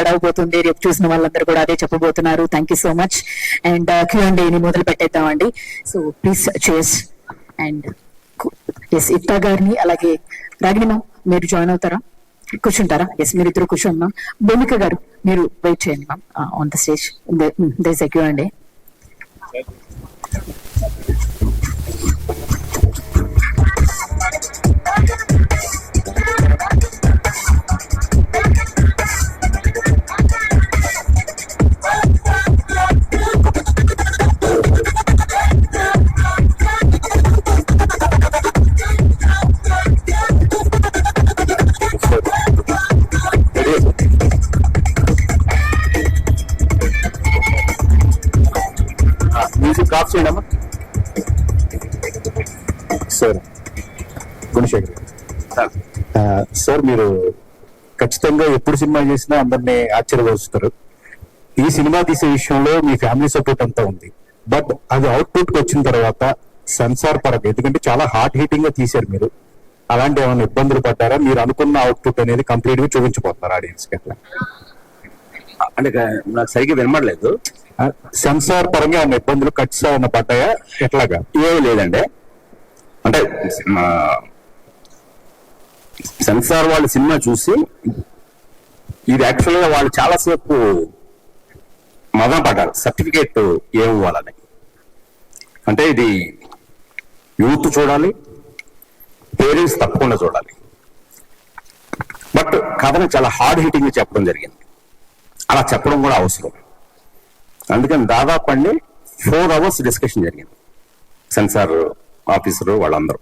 అవ్వబోతుంది. రేపు చూసిన వాళ్ళందరూ కూడా అదే చెప్పబోతున్నారు. Thank you so much. And Q&A మొదలు పెట్టేద్దామండి. సో ప్లీజ్ చేస్. అండ్ ఎస్ ఇట్టా గారిని అలాగే రాగిణి మ్యామ్ మీరు జాయిన్ అవుతారా, కూర్చుంటారా? ఎస్ మీరు ఇద్దరు కూర్చున్నాం. భూమిక గారు మీరు వెయిట్ చేయండి ma'am on the stage. This a Q&A. Music off చేయడమ్మా సార్. గుణశేఖర్ సార్, మీరు ఖచ్చితంగా ఎప్పుడు సినిమా చేసినా అందరినీ ఆశ్చర్యపరుస్తారు. ఈ సినిమా తీసే విషయంలో మీ ఫ్యామిలీ సపోర్ట్ అంతా ఉంది. బట్ అది అవుట్పుట్ వచ్చిన తర్వాత సెన్సార్ పరంగా, ఎందుకంటే చాలా హార్ట్ హీటింగ్ గా తీశారు మీరు, అలాంటి ఏమైనా ఇబ్బందులు పడ్డారా? మీరు అనుకున్న అవుట్పుట్ అనేది కంప్లీట్ గా చూపించబోతున్నారు ఆడియన్స్ కి? అట్లా అంటే నాకు సరిగ్గా వినపడలేదు. సెన్సార్ పరంగా ఏమైనా ఇబ్బందులు కట్స్ ఏమైనా పడ్డాయా? ఎట్లాగా? ఏమీ లేదండి. అంటే సెన్సార్ వాళ్ళు సినిమా చూసి ఇది యాక్చువల్గా వాళ్ళు చాలాసేపు మదన పడ్డారు సర్టిఫికేట్ ఏమివ్వాలని. అంటే ఇది యూత్ చూడాలి, పేరెంట్స్ తప్పకుండా చూడాలి. బట్ కథను చాలా హార్డ్ హిట్టింగ్ చెప్పడం జరిగింది. అలా చెప్పడం కూడా అవసరం. అందుకని దాదాపు 4 hours డిస్కషన్ జరిగింది సెన్సార్ ఆఫీసరు వాళ్ళందరూ.